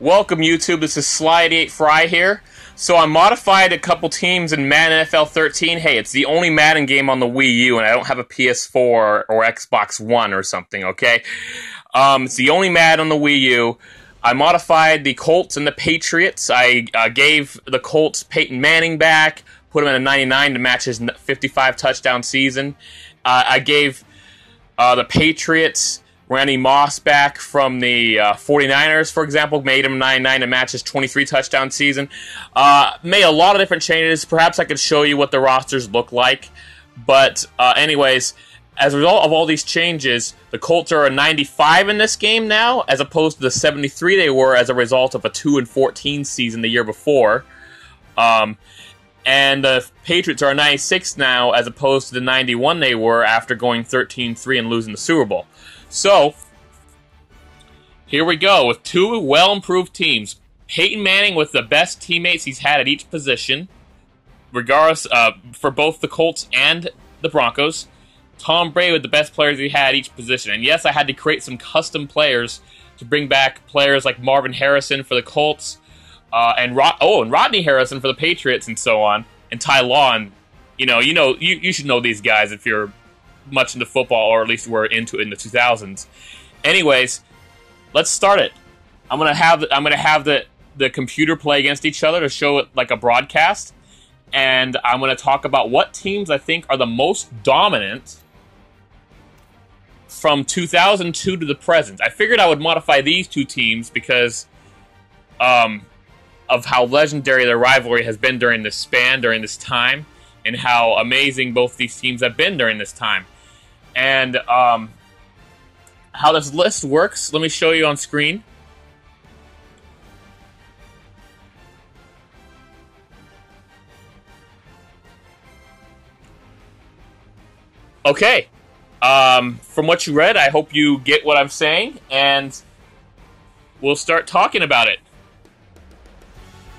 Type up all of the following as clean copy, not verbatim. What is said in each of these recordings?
Welcome, YouTube. This is Slide8 Fry here. So I modified a couple teams in Madden NFL 13. Hey, it's the only Madden game on the Wii U, and I don't have a PS4 or Xbox One or something, okay? It's the only Madden on the Wii U. I modified the Colts and the Patriots. I gave the Colts Peyton Manning back, put him at a 99 to match his 55 touchdown season. I gave the Patriots Randy Moss back from the 49ers, for example, made him 99 to match his 23 touchdown season. Made a lot of different changes. Perhaps I could show you what the rosters look like. But anyways, as a result of all these changes, the Colts are a 95 in this game now, as opposed to the 73 they were as a result of a 2-14 season the year before. And the Patriots are a 96 now, as opposed to the 91 they were after going 13-3 and losing the Super Bowl. So, here we go with two well-improved teams. Peyton Manning with the best teammates he's had at each position, regardless for both the Colts and the Broncos. Tom Brady with the best players he had at each position. And yes, I had to create some custom players to bring back players like Marvin Harrison for the Colts, and Rodney Harrison for the Patriots, and so on, and Ty Law. And you should know these guys if you're much into football, or at least were into it in the 2000s. Anyways, let's start it. I'm gonna have the computer play against each other to show it like a broadcast, and I'm gonna talk about what teams I think are the most dominant from 2002 to the present. I figured I would modify these two teams because of how legendary their rivalry has been during this time, and how amazing both these teams have been during this time. And how this list works, let me show you on screen. Okay. From what you read, I hope you get what I'm saying, and we'll start talking about it.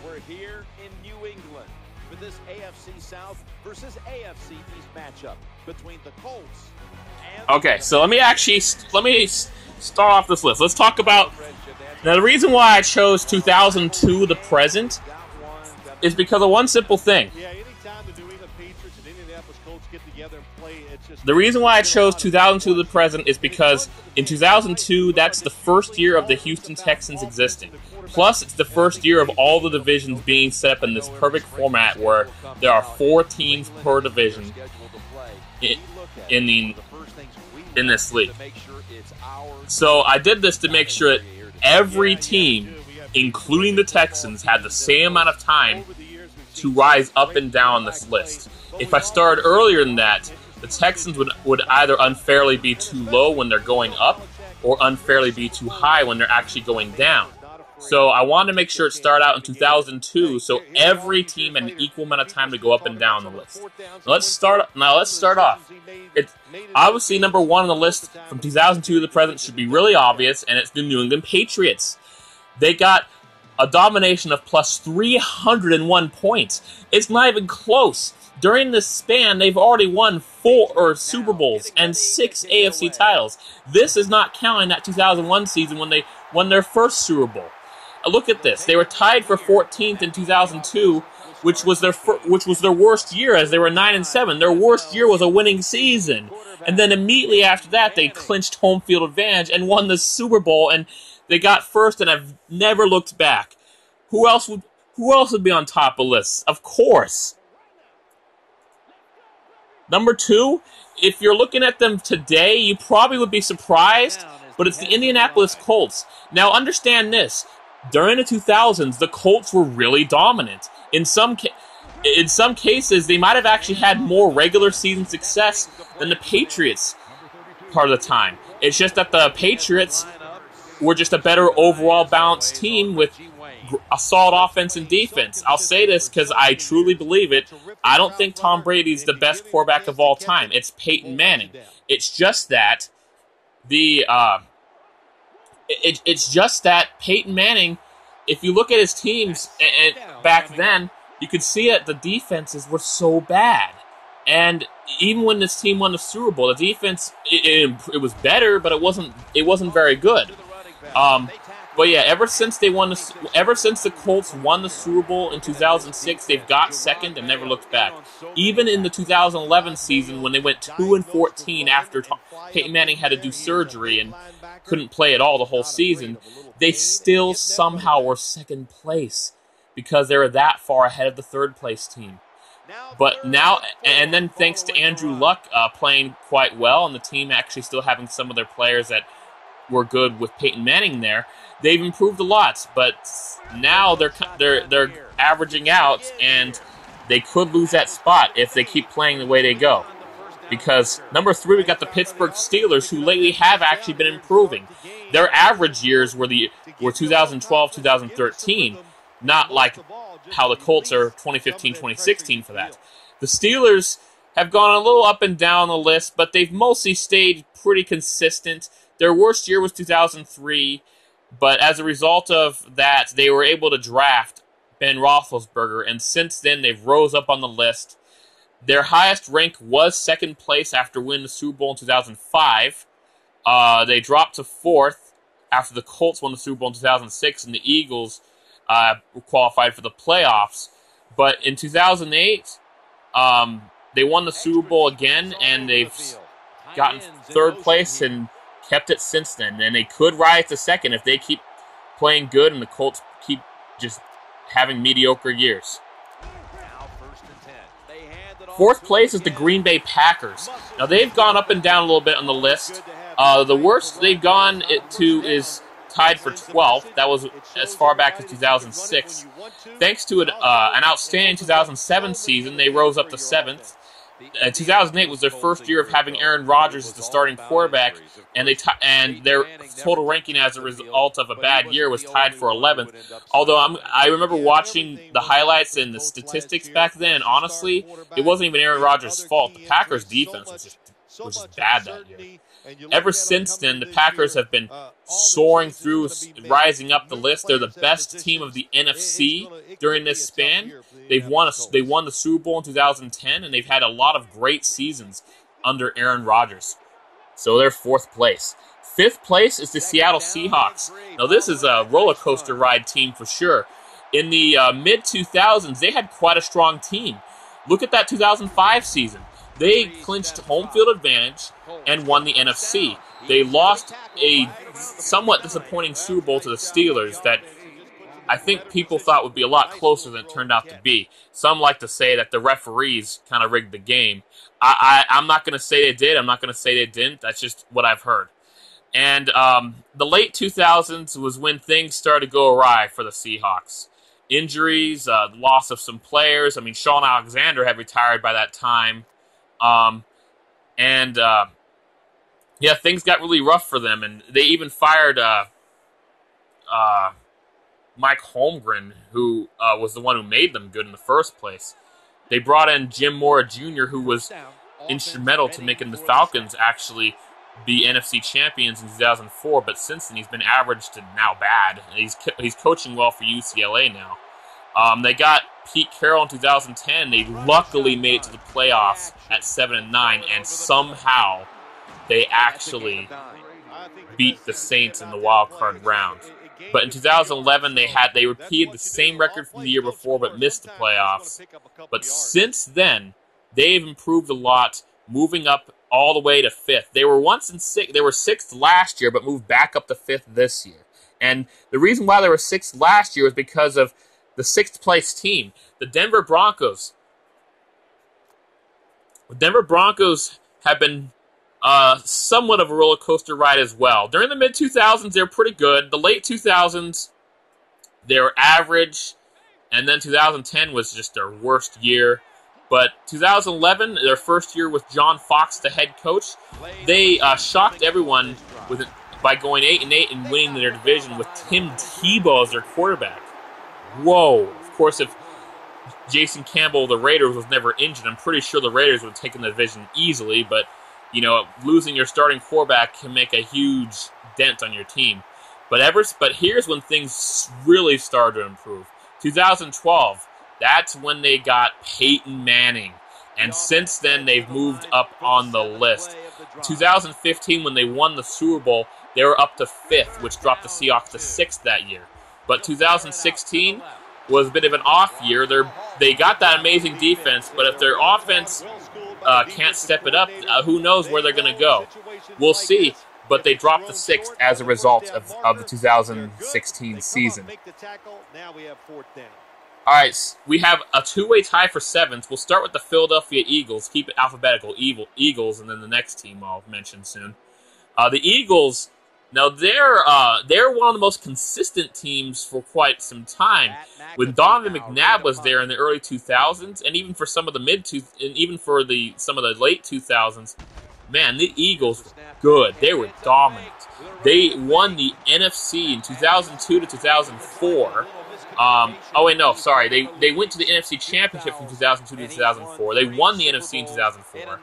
We're here in New England for this AFC South versus AFC East matchup between the Colts and Okay, so let me start off this list. Let's talk about, now the reason why I chose 2002 to the present is because of one simple thing. Yeah, anytime the New England Patriots and Indianapolis Colts get together and play, it's just The reason why I chose 2002 to the present is because in 2002, that's the first year of the Houston Texans existing. Plus, it's the first year of all the divisions being set up in this perfect format where there are 4 teams per division in this league. So I did this to make sure that every team, including the Texans, had the same amount of time to rise up and down this list. If I started earlier than that, the Texans would either unfairly be too low when they're going up, or unfairly be too high when they're actually going down. So I wanted to make sure it started out in 2002, so every team had an equal amount of time to go up and down the list. Now let's start off. It's obviously number 1 on the list from 2002 to the present should be really obvious, and it's the New England Patriots. They got a domination of plus 301 points. It's not even close. During this span, they've already won 4 Super Bowls and 6 AFC titles. This is not counting that 2001 season when they won their first Super Bowl. Look at this. They were tied for 14th in 2002, which was their worst year, as they were 9-7. Their worst year was a winning season. And then immediately after that, they clinched home field advantage and won the Super Bowl, and they got first and have never looked back. Who else would be on top of lists? Of course. Number 2, if you're looking at them today, you probably would be surprised, but it's the Indianapolis Colts. Now understand this. During the 2000s, the Colts were really dominant. In some cases, they might have actually had more regular season success than the Patriots part of the time. It's just that the Patriots were just a better overall balanced team with a solid offense and defense. I'll say this because I truly believe it. I don't think Tom Brady's the best quarterback of all time. It's Peyton Manning. It's just that Peyton Manning, if you look at his teams back then, you could see that the defenses were so bad. And even when this team won the Super Bowl, the defense it was better, but it wasn't very good. But yeah, ever since the Colts won the Super Bowl in 2006, they've got second and never looked back. Even in the 2011 season, when they went 2-14 after Peyton Manning had to do surgery and couldn't play at all the whole season, they still somehow were second place because they were that far ahead of the third place team. But now, and then thanks to Andrew Luck playing quite well, and the team actually still having some of their players that were good with Peyton Manning there, they've improved a lot. But now they're averaging out, and they could lose that spot if they keep playing the way they go. Because number 3, we got the Pittsburgh Steelers, who lately have actually been improving. Their average years were 2012, 2013, not like how the Colts are 2015, 2016 for that. The Steelers have gone a little up and down the list, but they've mostly stayed pretty consistent. Their worst year was 2003, but as a result of that, they were able to draft Ben Roethlisberger, and since then they've rose up on the list. Their highest rank was second place after winning the Super Bowl in 2005. They dropped to 4th after the Colts won the Super Bowl in 2006, and the Eagles qualified for the playoffs. But in 2008, they won the Super Bowl again, and they've gotten third place and kept it since then. And they could rise to second if they keep playing good and the Colts keep just having mediocre years. 4th place is the Green Bay Packers. Now, they've gone up and down a little bit on the list. The worst they've gone to is tied for 12th. That was as far back as 2006. Thanks to an outstanding 2007 season, they rose up to 7th. 2008 was their first year of having Aaron Rodgers as the starting quarterback, and their total ranking as a result of a bad year was tied for 11th. Although I remember watching the highlights and the statistics back then, honestly, it wasn't even Aaron Rodgers' fault. The Packers' defense was just bad that year. Ever since then, the Packers have been soaring through, rising up the list. They're the best team of the NFC during this span. They won the Super Bowl in 2010, and they've had a lot of great seasons under Aaron Rodgers. So they're 4th place. 5th place is the Seattle Seahawks. Now, this is a roller coaster ride team for sure. In the mid-2000s, they had quite a strong team. Look at that 2005 season. They clinched home field advantage and won the NFC. They lost a somewhat disappointing Super Bowl to the Steelers that I think people thought would be a lot closer than it turned out to be. Some like to say that the referees kind of rigged the game. I'm not going to say they did. I'm not going to say they didn't. That's just what I've heard. And the late 2000s was when things started to go awry for the Seahawks. Injuries, loss of some players. I mean, Shaun Alexander had retired by that time. Things got really rough for them, and they even fired Mike Holmgren, who was the one who made them good in the first place. They brought in Jim Mora Jr., who was instrumental to making the Falcons actually be NFC champions in 2004, but since then he's been average to now bad. He's coaching well for UCLA now. They got Pete Carroll in 2010. They luckily made it to the playoffs at 7-9, and somehow they actually beat the Saints in the wild card round. But in 2011, they repeated the same record from the year before, but missed the playoffs. But since then, they've improved a lot, moving up all the way to 5th. They were once in 6th. They were 6th last year, but moved back up to 5th this year. And the reason why they were 6th last year was because of the 6th place team, the Denver Broncos. The Denver Broncos have been somewhat of a roller coaster ride as well. During the mid-2000s, they were pretty good. The late 2000s, they were average. And then 2010 was just their worst year. But 2011, their first year with John Fox, the head coach, they shocked everyone by going 8-8 and winning their division with Tim Tebow as their quarterback. Whoa. Of course, if Jason Campbell, the Raiders, was never injured, I'm pretty sure the Raiders would have taken the division easily, but, losing your starting quarterback can make a huge dent on your team. But here's when things really started to improve. 2012, that's when they got Peyton Manning, and since then they've moved up on the list. 2015, when they won the Super Bowl, they were up to 5th, which dropped the Seahawks to 6th that year. But 2016 was a bit of an off year. They got that amazing defense, but if their offense can't step it up, who knows where they're going to go. We'll see. But they dropped to 6th as a result of the 2016 season. All right, we have a two-way tie for 7th. We'll start with the Philadelphia Eagles. Keep it alphabetical, Eagles, and then the next team I'll mention soon. The Eagles, now they're one of the most consistent teams for quite some time. When Donovan McNabb was there in the early 2000s, and even for some of the some of the late 2000s, man, the Eagles were good. They were dominant. They won the NFC in 2002 to 2004. They went to the NFC Championship from 2002 to 2004. They won the NFC in 2004.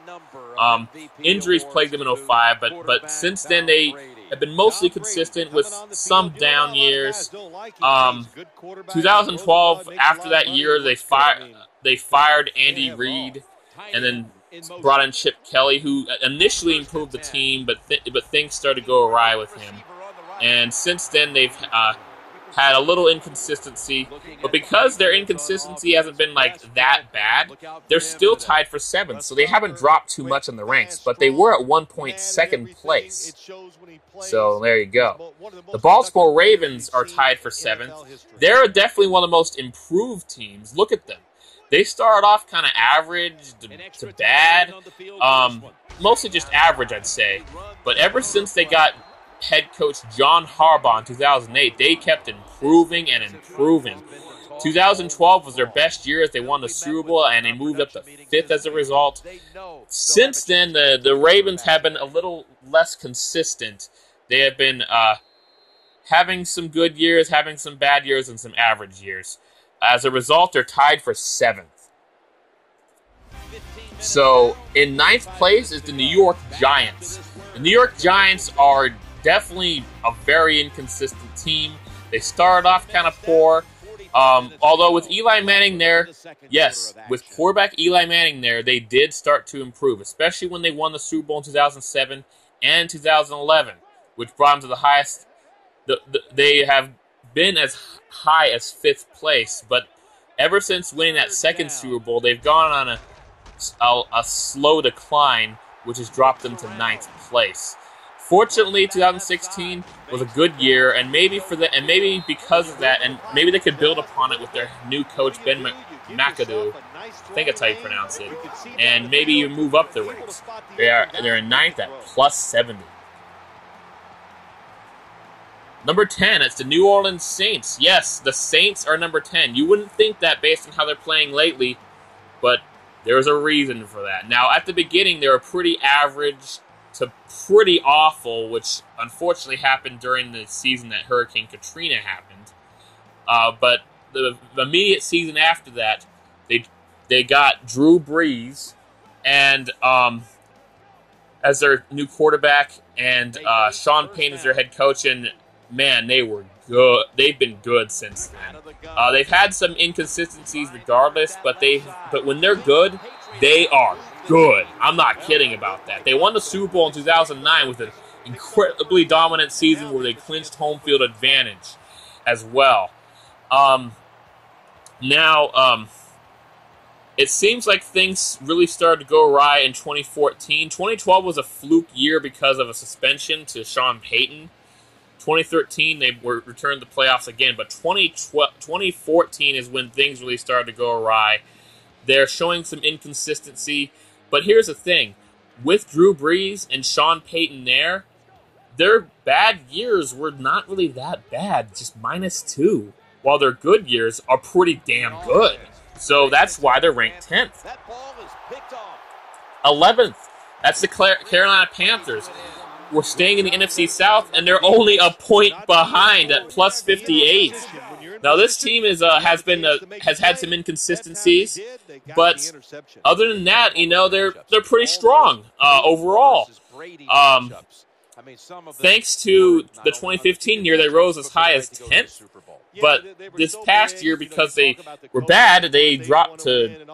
Injuries plagued them in 2005, but since then they have been mostly consistent with some down years. 2012, after that year, they fired Andy Reid and then brought in Chip Kelly, who initially improved the team, but things started to go awry with him. And since then, they've had a little inconsistency, but because their inconsistency hasn't been like that bad, they're still tied for 7th, so they haven't dropped too much in the ranks, but they were at one point 2nd place. So there you go. The Baltimore Ravens are tied for 7th. They're definitely one of the most improved teams. Look at them. They started off kind of average to bad, mostly just average, I'd say. But ever since they got head coach John Harbaugh in 2008, they kept improving and improving. 2012 was their best year as they won the Super Bowl, and they moved up to 5th as a result. Since then, the Ravens have been a little less consistent. They have been having some good years, having some bad years, and some average years. As a result, they're tied for 7th. So, in 9th place is the New York Giants. The New York Giants are definitely a very inconsistent team. They started off kind of poor. Although with Eli Manning there, yes, with quarterback Eli Manning there, they did start to improve, especially when they won the Super Bowl in 2007 and 2011, which brought them to the highest. They have been as high as 5th place, but ever since winning that second Super Bowl, they've gone on a slow decline, which has dropped them to 9th place. Fortunately, 2016 was a good year, and maybe because of that, and maybe they could build upon it with their new coach Ben McAdoo. I think that's how you pronounce it, and maybe you move up the ranks. They're in 9th at plus 70. Number 10, it's the New Orleans Saints. Yes, the Saints are number 10. You wouldn't think that based on how they're playing lately, but there's a reason for that. Now, at the beginning, they were pretty average to pretty awful, which unfortunately happened during the season that Hurricane Katrina happened. But the immediate season after that, they got Drew Brees and as their new quarterback, and Sean Payton as their head coach, and man, they were good. They've been good since then. They've had some inconsistencies regardless, but when they're good, they are good. I'm not kidding about that. They won the Super Bowl in 2009 with an incredibly dominant season where they clinched home field advantage as well. It seems like things really started to go awry in 2014. 2012 was a fluke year because of a suspension to Sean Payton. 2013, they were returned to the playoffs again, but 2014 is when things really started to go awry. They're showing some inconsistency, but here's the thing. With Drew Brees and Sean Payton there, their bad years were not really that bad, just -2, while their good years are pretty damn good. So that's why they're ranked 10th. 11th, that's the Carolina Panthers. We're staying in the NFC South, and they're only a point behind at plus 58. Now this team has had some inconsistencies, but other than that, they're pretty strong overall. Thanks to the 2015 year, they rose as high as 10th. But this past year, because they were bad, they dropped to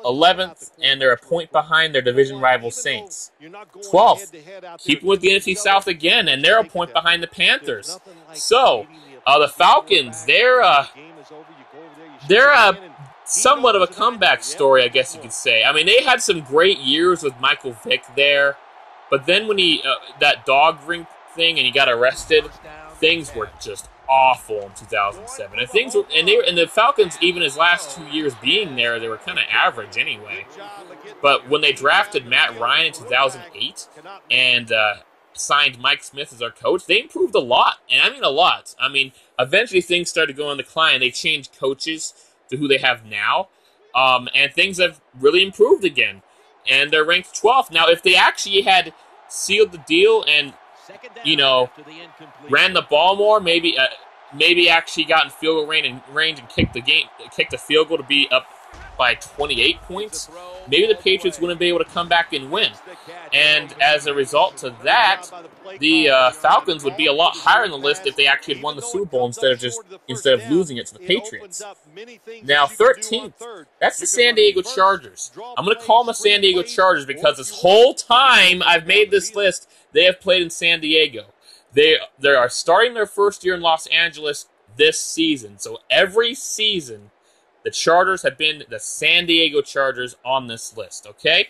11th, and they're a point behind their division rival Saints. 12th, keeping with the NFC South again, and they're a point behind the Panthers. So, the Falcons, they're somewhat of a comeback story, I guess you could say. I mean, they had some great years with Michael Vick there, but then when he that dog ring thing and he got arrested, things were just awful in 2007. And things were, and the Falcons, even his last 2 years being there, they were kind of average anyway. But when they drafted Matt Ryan in 2008 and signed Mike Smith as our coach, they improved a lot, and I mean a lot. I mean, eventually things started to go on the decline. They changed coaches to who they have now, and things have really improved again. And they're ranked 12th. Now, if they actually had sealed the deal and, ran the ball more, maybe actually gotten field goal range and kicked the field goal to be up by 28 points, maybe the Patriots wouldn't be able to come back and win. And as a result of that, the Falcons would be a lot higher on the list if they actually had won the Super Bowl instead of losing it to the Patriots. Now, 13th, that's the San Diego Chargers. I'm going to call them the San Diego Chargers because this whole time I've made this list, they have played in San Diego. They are starting their first year in Los Angeles this season. So every season, the Chargers have been the San Diego Chargers on this list, okay?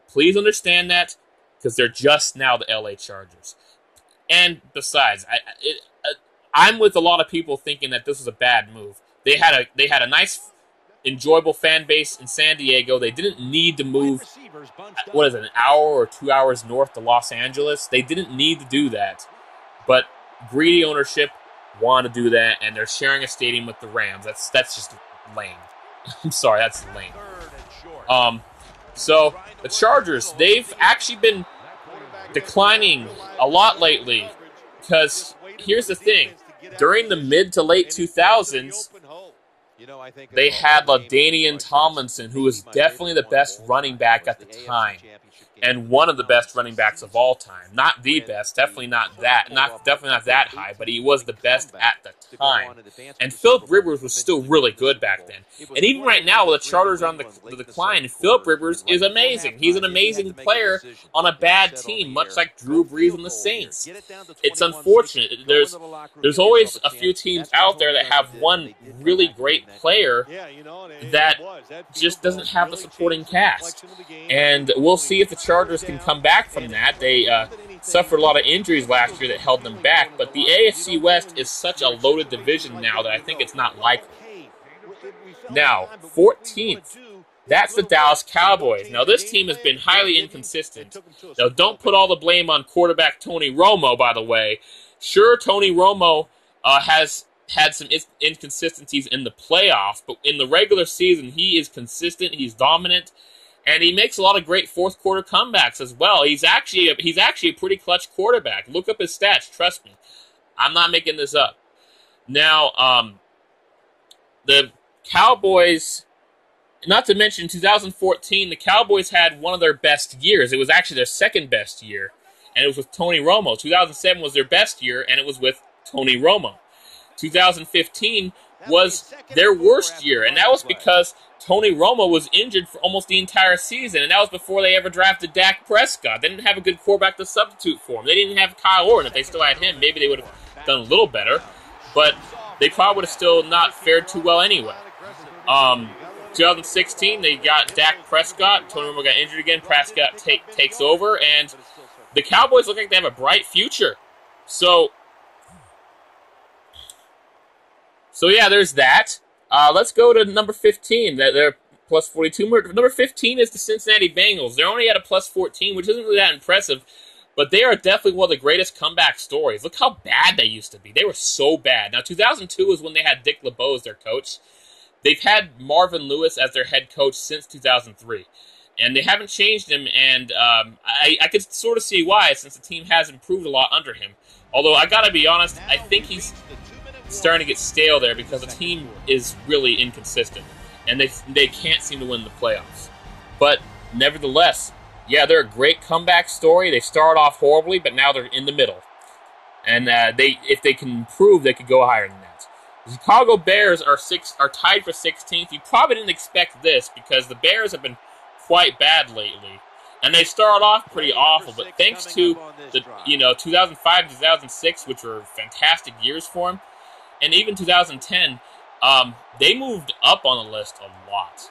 Please understand that, because they're just now the LA Chargers. And besides, I'm with a lot of people thinking that this was a bad move. They had a nice, enjoyable fan base in San Diego. They didn't need to move, an hour or 2 hours north to Los Angeles. They didn't need to do that. But greedy ownership wanted to do that, and they're sharing a stadium with the Rams. That's just lame. I'm sorry, that's lame. So the Chargers, they've actually been declining a lot lately, because here's the thing. During the mid to late 2000s, they had LaDainian Tomlinson, who was definitely the best running back at the time, and one of the best running backs of all time. Not the best, definitely not that high, but he was the best at the time. And Philip Rivers was still really good back then. And even right now, while the Chargers are on the decline, Philip Rivers is amazing. He's an amazing player on a bad team, much like Drew Brees and the Saints. It's unfortunate. There's always a few teams out there that have one really great player that just doesn't have the supporting cast. And we'll see if the Chargers can come back from that. They suffered a lot of injuries last year that held them back, but the AFC West is such a loaded division now that I think it's not likely. Now, 14th, that's the Dallas Cowboys. Now, this team has been highly inconsistent. Now, don't put all the blame on quarterback Tony Romo, by the way. Sure, Tony Romo has had some inconsistencies in the playoffs, but in the regular season, he is consistent, he's dominant, and he makes a lot of great fourth quarter comebacks as well. He's actually a pretty clutch quarterback. Look up his stats, trust me. I'm not making this up. Now, the Cowboys, not to mention 2014, the Cowboys had one of their best years. It was actually their second best year, and it was with Tony Romo. 2007 was their best year, and it was with Tony Romo. 2015 was their worst year, and that was because Tony Romo was injured for almost the entire season, and that was before they ever drafted Dak Prescott. They didn't have a good quarterback to substitute for him. They didn't have Kyle Orton. If they still had him, maybe they would have done a little better, but they probably would have still not fared too well anyway. 2016, they got Dak Prescott. Tony Romo got injured again. Prescott takes over, and the Cowboys look like they have a bright future. So yeah, there's that. Let's go to number 15. They're plus 42. Number 15 is the Cincinnati Bengals. They're only at a plus 14, which isn't really that impressive, but they are definitely one of the greatest comeback stories. Look how bad they used to be. They were so bad. Now, 2002 was when they had Dick LeBeau as their coach. They've had Marvin Lewis as their head coach since 2003, and they haven't changed him, and I could sort of see why, since the team has improved a lot under him. Although, I gotta be honest, I think he's starting to get stale there because the team is really inconsistent, and they can't seem to win the playoffs. But nevertheless, yeah, they're a great comeback story. They started off horribly, but now they're in the middle. And if they can improve, they could go higher than that. The Chicago Bears are tied for 16th. You probably didn't expect this because the Bears have been quite bad lately. And they started off pretty awful, but thanks to the 2005 and 2006, which were fantastic years for them, and even 2010, they moved up on the list a lot.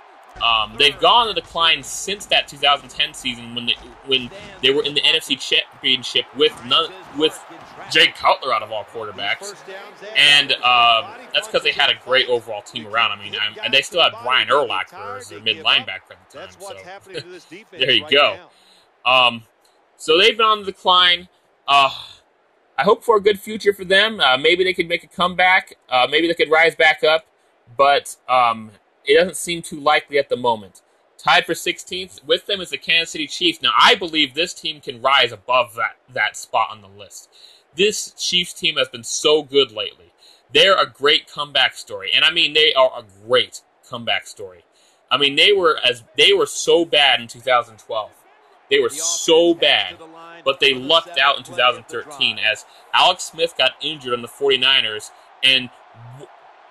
They've gone on a decline since that 2010 season when they were in the NFC Championship with Jay Cutler out of all quarterbacks, and that's because they had a great overall team around. I mean, and they still had Brian Urlacher as their mid linebacker at the time. So there you go. So they've been on the decline. I hope for a good future for them. Maybe they could make a comeback. Maybe they could rise back up, but it doesn't seem too likely at the moment. Tied for 16th with them is the Kansas City Chiefs. Now, I believe this team can rise above that spot on the list. This Chiefs team has been so good lately. They're a great comeback story, and I mean they are a great comeback story. I mean they were so bad in 2012. They were so bad, but they lucked out in 2013 as Alex Smith got injured on the 49ers, and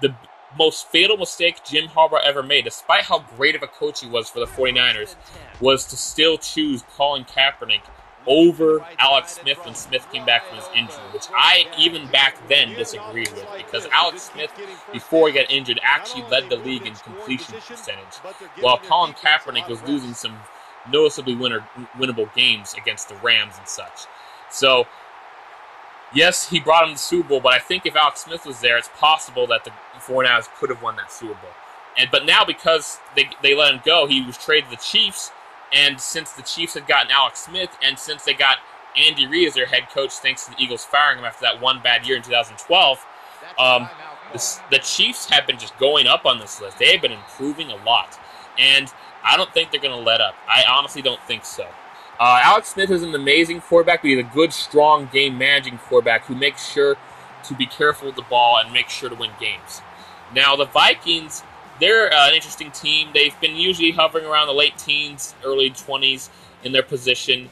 the most fatal mistake Jim Harbaugh ever made, despite how great of a coach he was for the 49ers, was to still choose Colin Kaepernick over Alex Smith when Smith came back from his injury, which I, even back then, disagreed with, because Alex Smith, before he got injured, actually led the league in completion percentage, while Colin Kaepernick was losing some noticeably winnable games against the Rams and such. So, yes, he brought him to the Super Bowl, but I think if Alex Smith was there, it's possible that the 49ers could have won that Super Bowl. But now, because they let him go, he was traded to the Chiefs, and since the Chiefs had gotten Alex Smith, and since they got Andy Reid as their head coach, thanks to the Eagles firing him after that one bad year in 2012, the Chiefs have been just going up on this list. They have been improving a lot, and I don't think they're going to let up. I honestly don't think so. Alex Smith is an amazing quarterback, but he's a good, strong, game-managing quarterback who makes sure to be careful with the ball and make sure to win games. Now, the Vikings, they're an interesting team. They've been usually hovering around the late teens, early 20s in their position.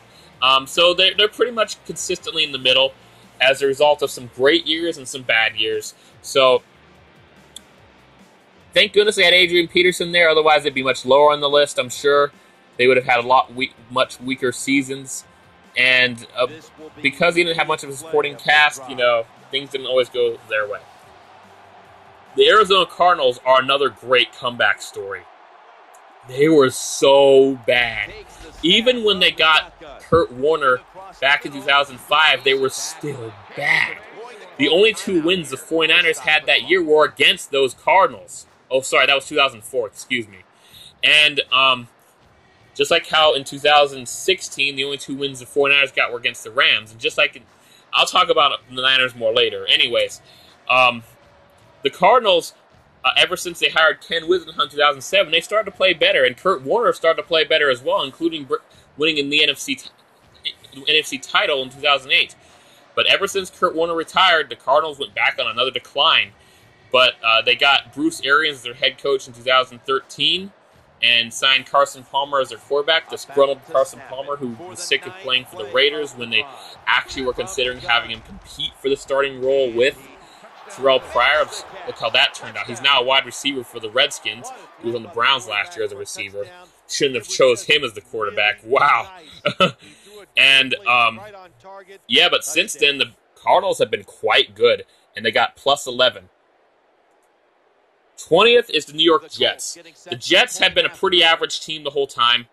So they're pretty much consistently in the middle as a result of some great years and some bad years. So thank goodness they had Adrian Peterson there. Otherwise, they'd be much lower on the list, I'm sure. They would have had much weaker seasons. And because he didn't have much of a supporting cast, things didn't always go their way. The Arizona Cardinals are another great comeback story. They were so bad. Even when they got Kurt Warner back in 2005, they were still bad. The only 2 wins the 49ers had that year were against those Cardinals. Oh, sorry, that was 2004, excuse me. And just like how in 2016, the only 2 wins the 49ers got were against the Rams. And just like, I'll talk about the Niners more later. Anyways, the Cardinals, ever since they hired Ken Whisenhunt in 2007, they started to play better. And Kurt Warner started to play better as well, including winning in the NFC title in 2008. But ever since Kurt Warner retired, the Cardinals went back on another decline. But they got Bruce Arians as their head coach in 2013 and signed Carson Palmer as their quarterback, disgruntled Carson Palmer, who was sick of playing for the Raiders when they actually were considering having him compete for the starting role with Terrell Pryor. Look how that turned out. He's now a wide receiver for the Redskins. He was on the Browns last year as a receiver. Shouldn't have chose him as the quarterback. Wow. And, but since then, the Cardinals have been quite good, and they got plus 11. 20th is the New York Jets. The Jets have been a pretty average team the whole time.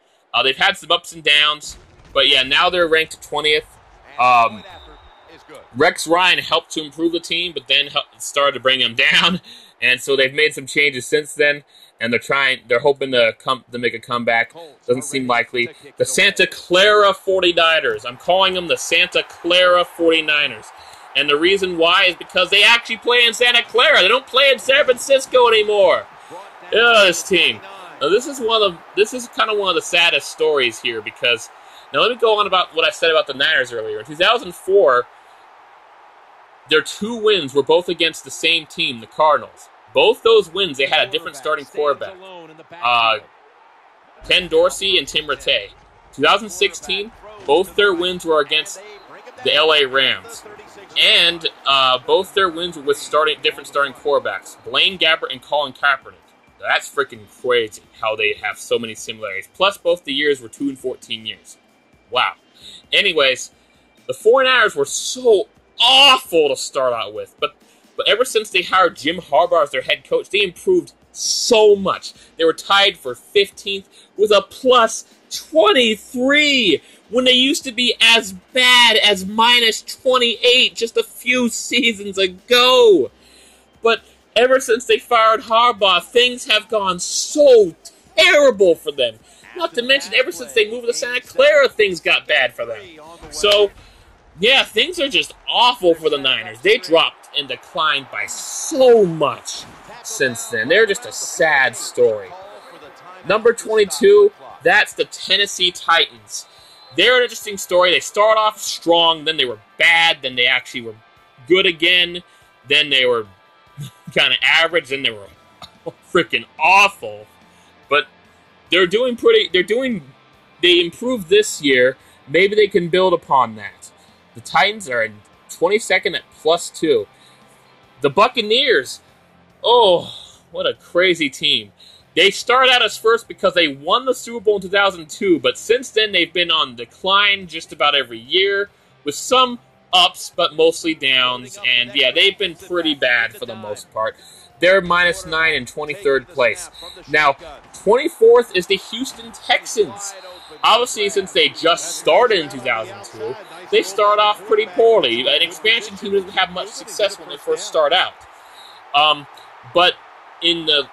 They've had some ups and downs, but yeah, now they're ranked 20th. Rex Ryan helped to improve the team, but then started to bring them down, and so they've made some changes since then, and they're hoping to make a comeback. Doesn't seem likely. The Santa Clara 49ers. I'm calling them the Santa Clara 49ers. And the reason why is because they actually play in Santa Clara. They don't play in San Francisco anymore. This team. Now, this is kind of one of the saddest stories here because now let me go on about what I said about the Niners earlier. In 2004, their 2 wins were both against the same team, the Cardinals. Both those wins, they had a different starting quarterback. Ken Dorsey and Tim Rattay. 2016, both their wins were against the LA Rams. And both their wins were with different starting quarterbacks, Blaine Gabbert and Colin Kaepernick. That's freaking crazy how they have so many similarities. Plus, both the years were 2 and 14 years. Wow. Anyways, the 49ers were so awful to start out with. But ever since they hired Jim Harbaugh as their head coach, they improved so much. They were tied for 15th with a plus 23 when they used to be as bad as minus 28 just a few seasons ago. But ever since they fired Harbaugh, things have gone so terrible for them. Not to mention, ever since they moved to Santa Clara, things got bad for them. So, yeah, things are just awful for the Niners. They dropped and declined by so much since then. They're just a sad story. Number 22, that's the Tennessee Titans. They're an interesting story. They start off strong, then they were bad, then they actually were good again, then they were kind of average, then they were freaking awful. But they improved this year. Maybe they can build upon that. The Titans are in 22nd at +2. The Buccaneers, oh, what a crazy team. They started out as first because they won the Super Bowl in 2002, but since then they've been on decline just about every year, with some ups but mostly downs, and yeah, they've been pretty bad for the most part. They're -9 in 23rd place. Now, 24th is the Houston Texans. Obviously, since they just started in 2002, they start off pretty poorly. An expansion team doesn't have much success when they first start out. But in the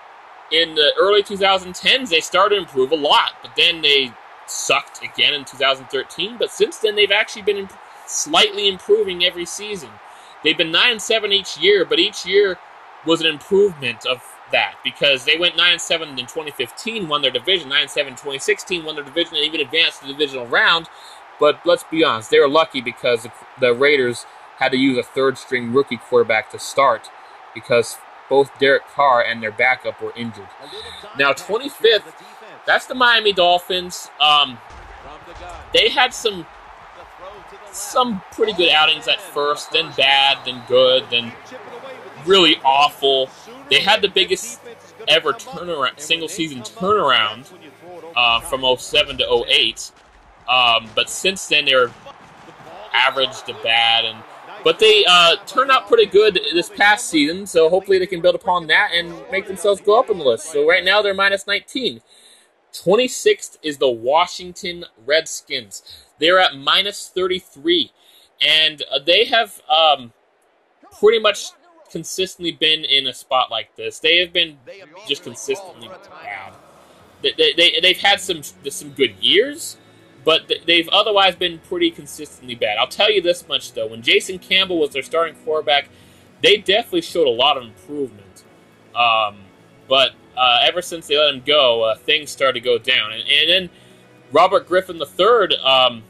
early 2010s, they started to improve a lot, but then they sucked again in 2013. But since then, they've actually been slightly improving every season. They've been 9-7 each year, but each year was an improvement of that, because they went 9-7 in 2015, won their division, 9-7 in 2016, won their division, and even advanced to the divisional round. But let's be honest, they were lucky because the Raiders had to use a third-string rookie quarterback to start, because both Derek Carr and their backup were injured. Now, 25th, that's the Miami Dolphins. They had some pretty good outings at first, then bad, then good, then really awful. They had the biggest ever single-season turnaround from 07 to 08. But since then, they're average to bad. But they turned out pretty good this past season, so hopefully they can build upon that and make themselves go up on the list. So right now, they're -19. 26th is the Washington Redskins. They're at -33. And they have pretty much consistently been in a spot like this. They have been just consistently bad. They've had some good years, but they've otherwise been pretty consistently bad. I'll tell you this much, though. When Jason Campbell was their starting quarterback, they definitely showed a lot of improvement. But ever since they let him go, things started to go down. And then Robert Griffin III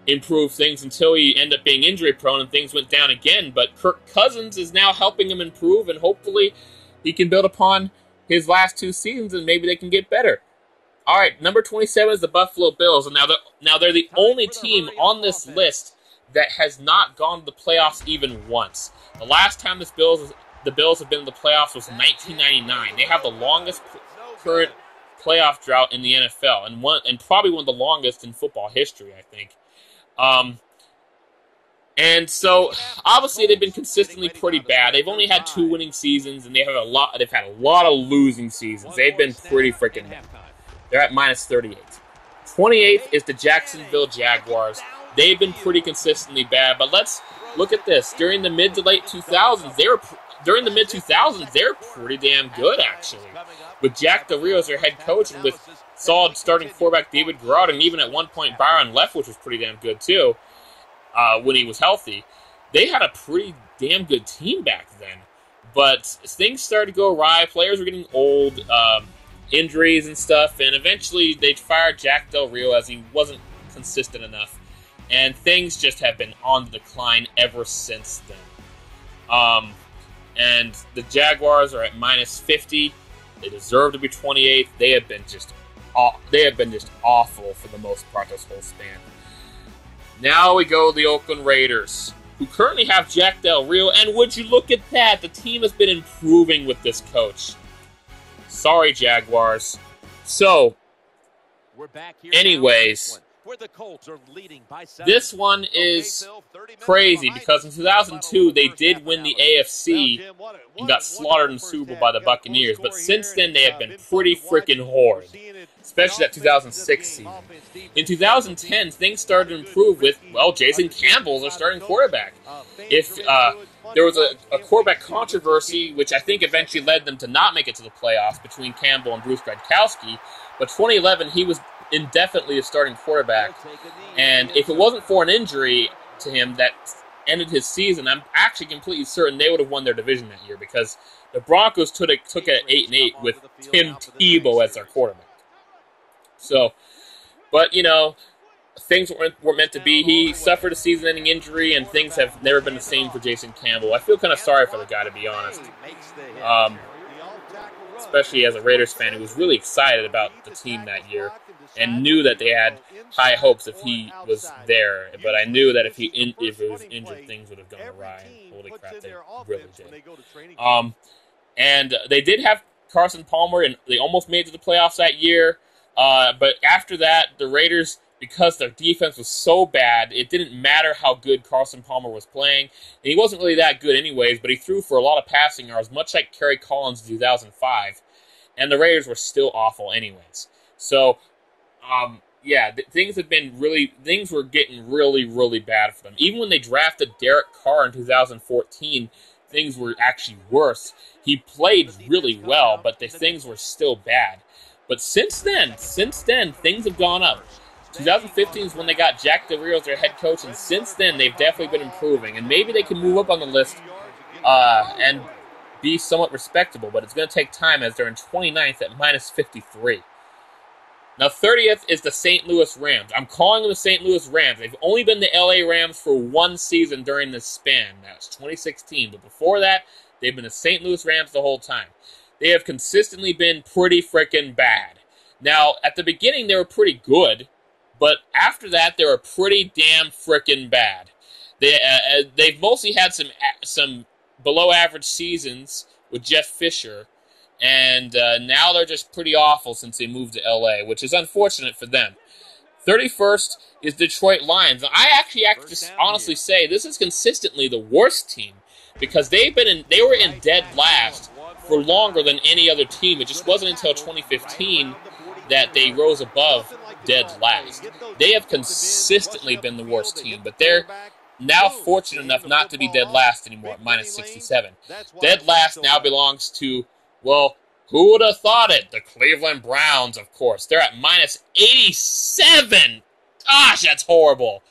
improved things until he ended up being injury-prone and things went down again. But Kirk Cousins is now helping him improve, and hopefully he can build upon his last two seasons and maybe they can get better. All right, number 27 is the Buffalo Bills, and now they're the only team on this list that has not gone to the playoffs even once. The last time the Bills have been in the playoffs was 1999. They have the longest current playoff drought in the NFL, and probably one of the longest in football history, I think. And so obviously they've been consistently pretty bad. They've only had 2 winning seasons, and they've had a lot of losing seasons. They've been pretty freaking bad. They're at -38. 28th is the Jacksonville Jaguars. They've been pretty consistently bad, but let's look at this. During the mid to late 2000s, they were pretty damn good, actually. With Jack Del Rio as their head coach, and with solid starting quarterback David Garrard, and even at one point Byron Leftwich was pretty damn good too, when he was healthy. They had a pretty damn good team back then. But things started to go awry. Players were getting old, injuries and stuff, and eventually they fired Jack Del Rio as he wasn't consistent enough. And things just have been on the decline ever since then. And the Jaguars are at -50. They deserve to be 28th. They have been just awful for the most part this whole span. Now we go to the Oakland Raiders. who currently have Jack Del Rio, and would you look at that, the team has been improving with this coach. Sorry, Jaguars. So, anyways, this one is crazy because in 2002 they did win the AFC and got slaughtered in the Super Bowl by the Buccaneers, but since then they have been pretty freaking horrid, especially that 2006 season. In 2010, things started to improve with, well, Jason Campbell as their starting quarterback. If there was a quarterback controversy, which I think eventually led them to not make it to the playoffs between Campbell and Bruce Gradkowski, but 2011 he was indefinitely a starting quarterback, and if it wasn't for an injury to him that ended his season, I'm actually completely certain they would have won their division that year because the Broncos took it at 8-8 with Tim Tebow as their quarterback. So, but you know, things weren't meant to be. He suffered a season-ending injury, and things have never been the same for Jason Campbell. I feel kind of sorry for the guy, to be honest. Especially as a Raiders fan who was really excited about the team that year and knew that they had high hopes if he was there. But I knew that if he was injured, things would have gone awry. Holy crap, they really did. And they did have Carson Palmer, and they almost made it to the playoffs that year. But after that, the Raiders, because their defense was so bad, it didn't matter how good Carson Palmer was playing. And he wasn't really that good anyways, but he threw for a lot of passing yards, much like Kerry Collins in 2005. And the Raiders were still awful anyways. So, yeah, things were getting really, really bad for them. Even when they drafted Derek Carr in 2014, things were actually worse. He played really well, but things were still bad. But since then, things have gone up. 2015 is when they got Jack Del Rio as their head coach, and since then, they've definitely been improving. And maybe they can move up on the list and be somewhat respectable, but it's going to take time as they're in 29th at minus 53. Now, 30th is the St. Louis Rams. I'm calling them the St. Louis Rams. They've only been the LA Rams for one season during this span. That was 2016. But before that, they've been the St. Louis Rams the whole time. They have consistently been pretty freaking bad. Now, at the beginning, they were pretty good, but after that, they were pretty damn freaking bad. They've mostly had some below-average seasons with Jeff Fisher, and now they're just pretty awful since they moved to LA, which is unfortunate for them. 31st is Detroit Lions. I actually have to honestly say this is consistently the worst team because they were in dead last for longer than any other team. It just wasn't until 2015 that they rose above dead last. They have consistently been the worst team, but they're now fortunate enough not to be dead last anymore at minus 67. Dead last now belongs to, well, who would have thought it? The Cleveland Browns, of course. They're at minus 87. Gosh, that's horrible.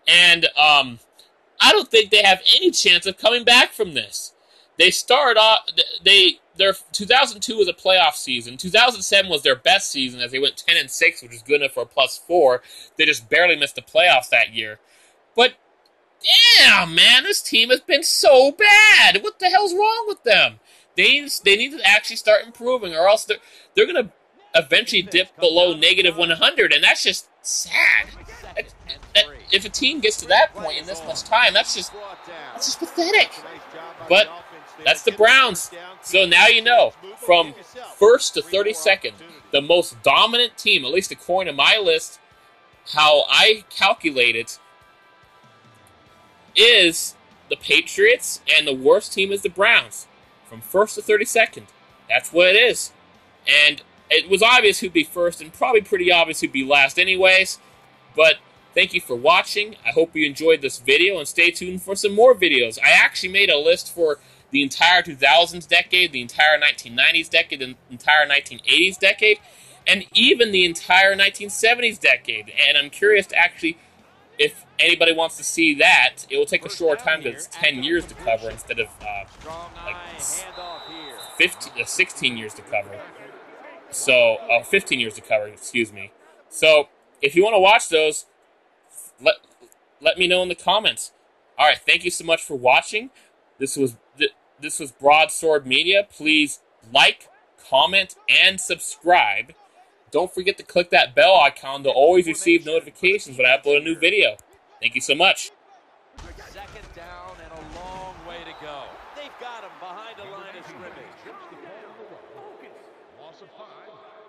And I don't think they have any chance of coming back from this. They started off, their 2002 was a playoff season. 2007 was their best season as they went 10-6, which is good enough for a +4. They just barely missed the playoffs that year. But damn, man, this team has been so bad. What the hell's wrong with them? They need to actually start improving, or else they're going to eventually dip below negative 100, and that's just sad. If a team gets to that point in this much time, that's just pathetic. But that's the Browns. So now you know, from 1st to 32nd, the most dominant team, at least according to my list, how I calculate it, is the Patriots, and the worst team is the Browns. From 1st to 32nd. That's what it is. And it was obvious who'd be first, and probably pretty obvious who'd be last anyways. But thank you for watching. I hope you enjoyed this video, and stay tuned for some more videos. I actually made a list for the entire 2000s decade, the entire 1990s decade, the entire 1980s decade, and even the entire 1970s decade. And I'm curious to actually, if anybody wants to see that, it will take a shorter time because it's 10 years to cover instead of 16 years to cover. So, 15 years to cover, excuse me. So, if you want to watch those, let me know in the comments. Alright, thank you so much for watching. This was Broadsword Media. Please like, comment, and subscribe. Don't forget to click that bell icon to always receive notifications when I upload a new video. Thank you so much. Second down. scrimmage. Trips the ball. Focus. Loss of 5.